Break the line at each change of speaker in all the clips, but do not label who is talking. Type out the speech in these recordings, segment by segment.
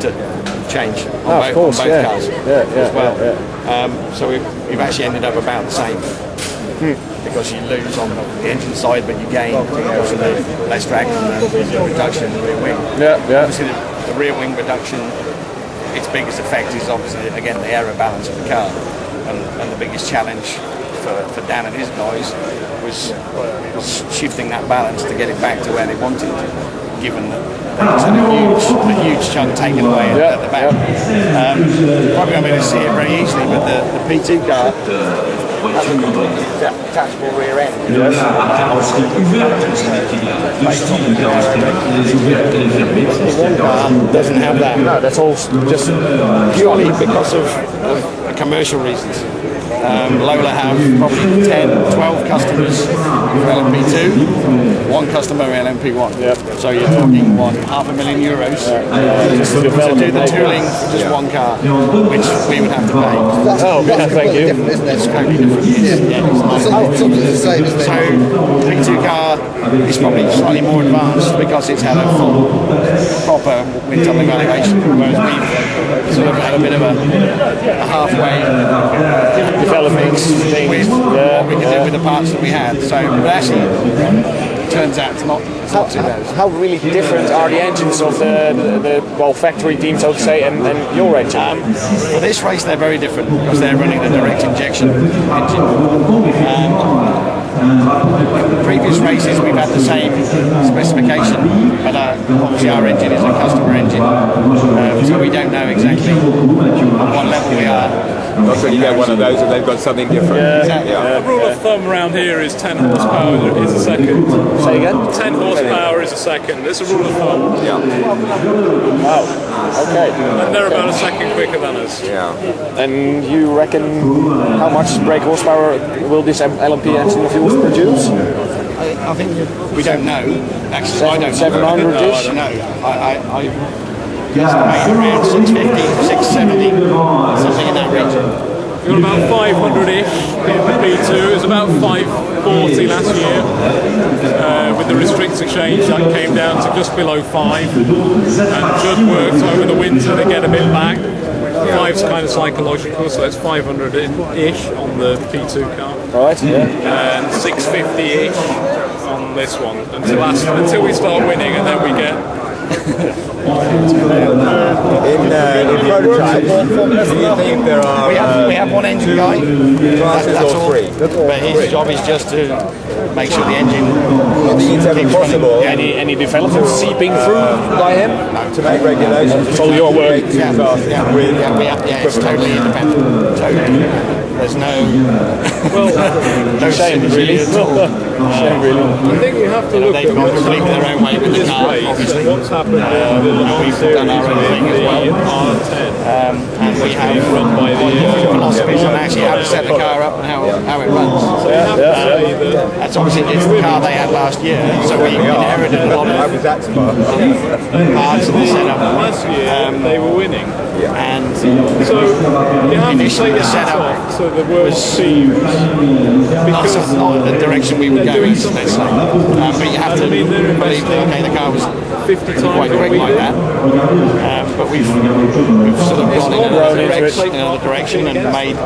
to change on both cars as well. So we've actually ended up about the same. Because you lose on the engine side, but you gain because of the less drag and the reduction in the rear wing. Obviously, the rear wing reduction, its biggest effect is obviously, again, the aero balance of the car. And the biggest challenge for Dan and his guys was shifting that balance to get it back to where they wanted, given that they just had a huge chunk taken away at the back. Probably not going to see it very easily, but the P2 car has a completely detachable rear end. Doesn't have that. No, that's all just purely because of commercial reasons. Lola have probably 10, 12 customers for LMP2, one customer LMP1. So you're talking €500,000 to do the tooling for just one car, which we would have to pay.
Thank you.
It's totally different. So the P2 car is probably slightly more advanced because it's had a full, proper wind tunnel evaluation, whereas we've sort of had a bit of a halfway developing with what we could do with the parts that we had. So it actually turns out it's not too bad.
How really different are the engines of the factory team, so to say, and your engine?
For this race, they're very different because they're running the direct injection engine. Previous races, we've had the same specification, but obviously our engine is a customer engine, so we don't know exactly at what level we are.
So you get one of those and they've got something different.
The rule of thumb around here is 10 horsepower is a second.
Say again?
10 horsepower is a second. It's a rule of thumb.
Wow. Okay.
And they're about a second quicker than us.
And you reckon how much brake horsepower will this LMP engine of yours produce?
I think we don't know. Actually, I don't
700-ish?
No, I guesstimate around 650, 670, something in that region.
We've got about 500-ish in the P2. It was about 540 last year. With the restrictor change, that came down to just below 5. And Judd worked over the winter to get a bit back. 5's kind of psychological, so it's 500-ish on the P2 car.
Right,
And 650-ish on this one until we start winning, and then we get.
In prototypes, do you think there are
we have one engine guy, that's all, but his job is just to make sure the engine
it's ever possible
any development seeping through by him?
to make regulations?
It's all your work.
It's totally independent. Totally. There's no
shame really. Shame really.
I think you have to look
they've gone completely their own way with the car, obviously.
What's happened
We've done our own thing as well. And we have run by the philosophies on actually how to set the car up and how it runs. That's obviously it's the car they had last year, so we inherited a lot of parts of the setup.
Last year they were winning.
And
so
initially the setup
so the world seems
because of not the direction we were going, let's say. But you have to believe that the car was
50 times
quite quick like that. But we've sort of gone in another direction and made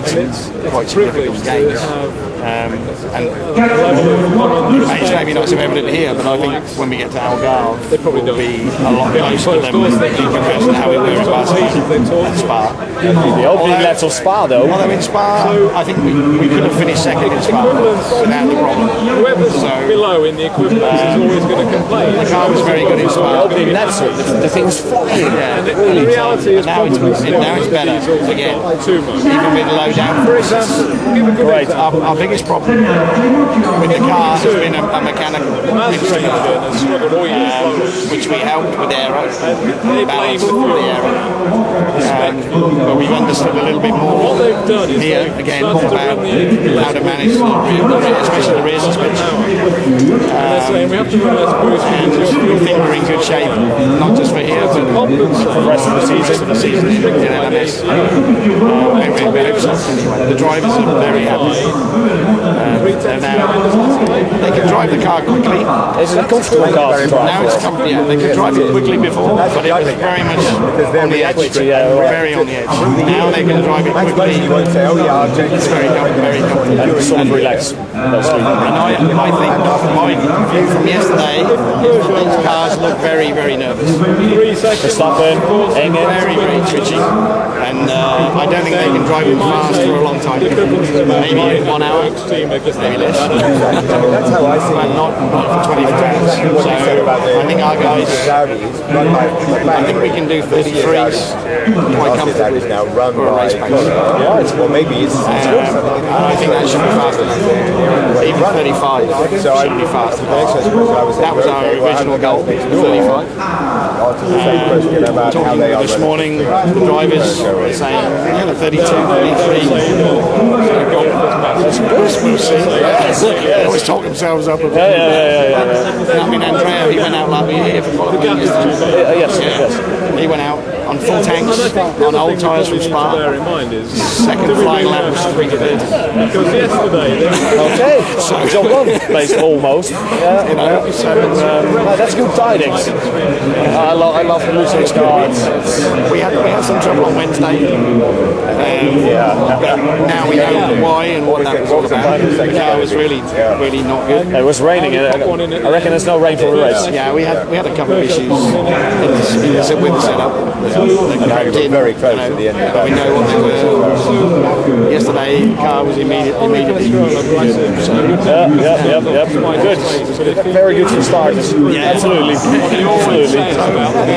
some quite significant gains. And it's maybe not so evident here, but I think when we get to Algarve, it will be a lot closer to them in comparison to how we were at Spa.
The opening laps of Spa, though.
Although in Spa, I think we could have finished second in Spa without the problem.
Whoever's below in the equipment is always going to complain.
The car was very good in Spa.
Opening laps, the thing's flying.
And the reality is
now it's better again.
Too much.
Even with low downforce. Our biggest problem with the car has been a mechanical which we helped with aero, balance for the aero. But we've understood a little bit more here, again, more about how to manage especially the rear suspension.
We have to run less boost.
And we think we're in good shape, not just for here, but for the rest of the season in LMS. The drivers are very happy. They can drive drive the car quickly.
Is it a comfortable car to drive?
Now it's comfy. Yeah, they could drive it quickly before, but it was very much on the edge. Very on the edge. Now they can drive it quickly. It's very comfortable.
And sort of relax.
And I think my view from yesterday is that these cars look very, very nervous.
Verstappen,
Very twitchy. And I don't think they can drive them fast for a long time. Maybe 1 hour, maybe less.
That's how I see
But not for 24 hours. So I think our guys, I think we can do 33s quite comfortably for a race pace.
Well, maybe it's
I think that should be fast enough. Even 35 should be fast enough. That was our original goal, 35. Talking this morning, the drivers were saying 32, 33. That's good. We'll see. They always talk themselves up a bit. I mean, Andrea, he went out like we here for qualifying yesterday.
Yes.
He went out on full tanks, on old tyres from Spa. Second flying lap was 3:30.
Because yesterday,
Okay, so job done, basically, almost. Yeah, so that's good tidings. I love Lucy's car.
We had some trouble on Wednesday. But now we know why and what that was all about. The car was really not good.
It was raining. I reckon there's no rain for the race.
Yeah, we had a couple of issues with the setup.
very close to the end of
We know what they were. Yesterday, the car was immediately good. So,
Good. Very good for starters. Absolutely.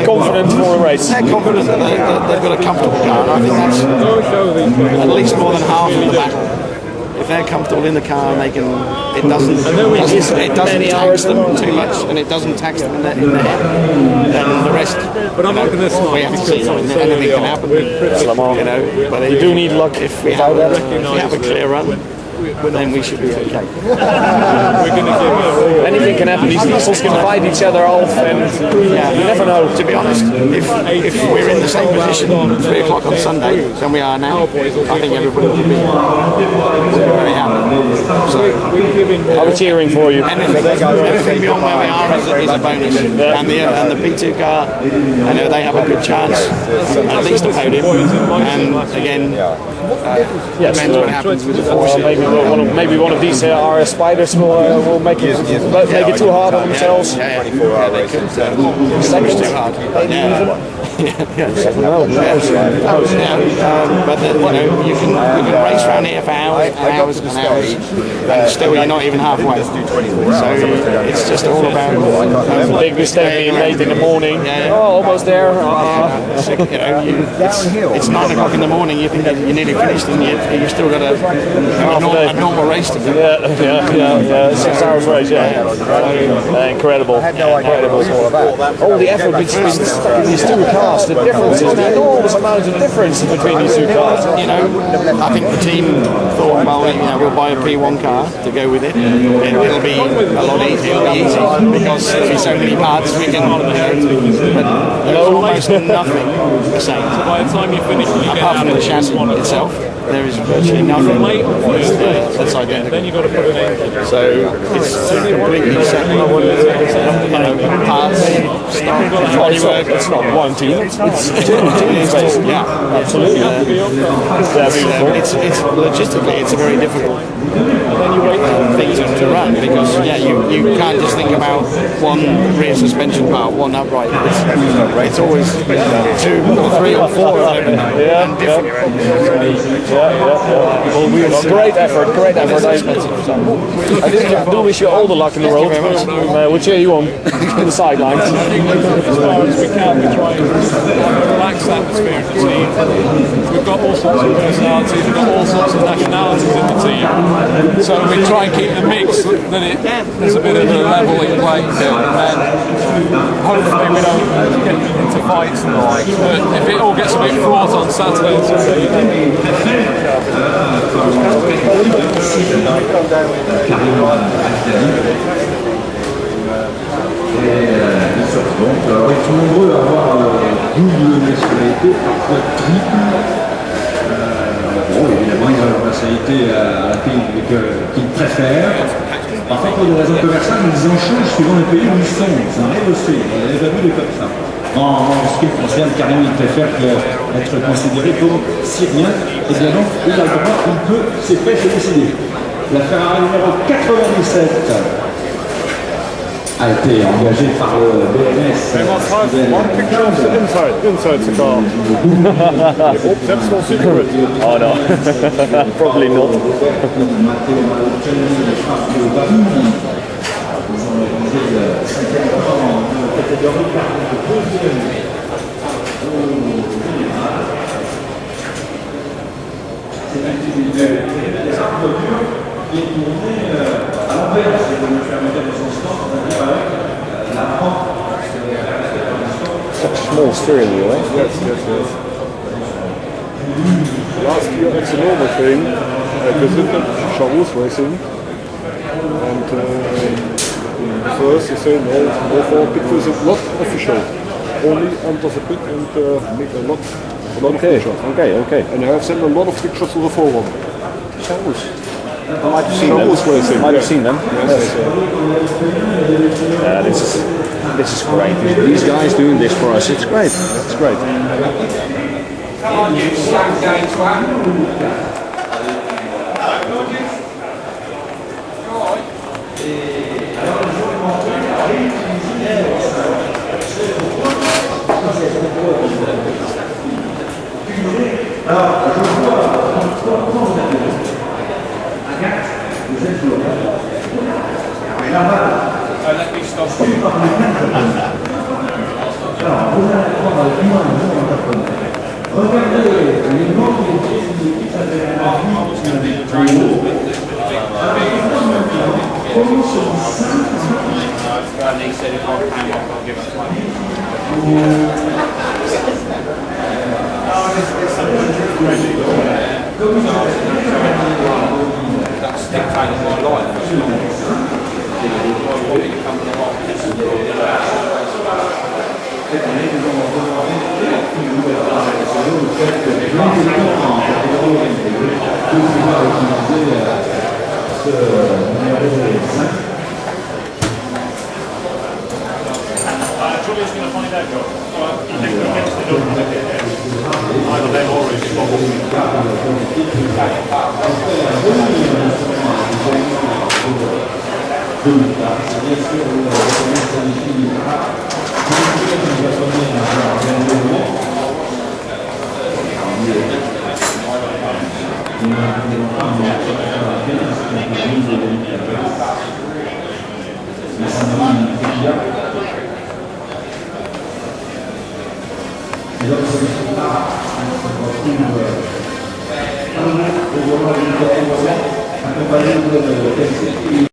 Confident for the race.
They're confident that they've got a comfortable car, and I think that's at least more than half of the battle. If they're comfortable in the car and it doesn't tax them too much, and it doesn't tax them in the head, then the rest.
but I'm not going to
We have to see. Anything can happen. But
You do need luck
if we have a clear run, then we should be okay.
We're going to give
Anything can happen. These diesels can fight each other off, and you never know.
To be honest, if we're in the same position at 3 o'clock on Sunday than we are now, I think everybody would be very happy. So
I'm cheering for you.
anything beyond where we are is a bonus. And the P2 car, I know they have a good chance, at least a podium. And again, depends what happens with the forces.
Maybe one of these RS Spiders will make it too hard on themselves.
They could push too hard. But you can race around here for hours and hours, and still you're not even halfway. So it's just all about
Big mistake being late in the morning. Almost there.
It's 9 o'clock in the morning. You think you're nearly finished, and you've still got a normal race to do.
6 hours race. Incredible. Incredible. All the effort between these two cars. The difference is an enormous amount of difference between these two cars.
I think the team thought, well, we'll buy a P1 car to go with it. It'll be a lot easier. It'll be easy because there'll be so many parts we can. But there's almost nothing the same.
by the time you finish, you get
Apart
out
from
of
the chassis itself, there is virtually nothing that's identical.
Then you've got to put an engine.
So it's completely separate. Parts, stock, bodywork.
It's not one team. It's two teams.
Yeah,
Absolutely.
It's logistically, it's a very difficult thing to run because you can't just think about one rear suspension part, one upright. It's always 2 or 3 or 4 of them and different.
Well, great effort. I do wish you all the luck in the world. We'll cheer you on the sidelines.
As far as we can, we try and have a relaxed atmosphere in the team. We've got all sorts of personalities, we've got all sorts of nationalities in the team. So we try and keep the mix that there's a bit of a leveling playing field, and then hopefully we don't get into fights and the like. But if it all gets a bit fraught on Saturday and Sunday,
Alors ils sont nombreux à avoir double nationalité, parfois triple. Bon, évidemment, ils ont leur nationalité à la pays qu'ils préfèrent. Parfois, pour des raisons commerciales, ils en changent suivant le pays où ils sont. C'est un rehaussé. Il n'y avait pas vu de comme ça. En ce qui me concerne, Karim, il préfère être considéré comme syrien. Et bien donc, il a le droit, il peut, c'est fait, c'est décidé. La Ferrari numéro 97 a été engagée par le BMS.
One picture of the inside the car. That's no secret. Oh no, probably not.
À l'envers, c'est le fermeture de son sport, c'est-à-dire avec la rampe.
Such a small steering wheel, eh?
Yes. Last year it's a normal thing. I visited Charus Racing, and first they say no for pictures is not official. Only under the pit and make a lot of pictures.
Okay.
And I have sent a lot of pictures to the forum.
Charus. I might have seen them.
Racing.
Might have seen them.
Yes.
Yeah, this is great. These guys doing this for us, it's great. It's great.
Julia's going to find out, John. You think we'll get it done? Either them or it's
accompagné de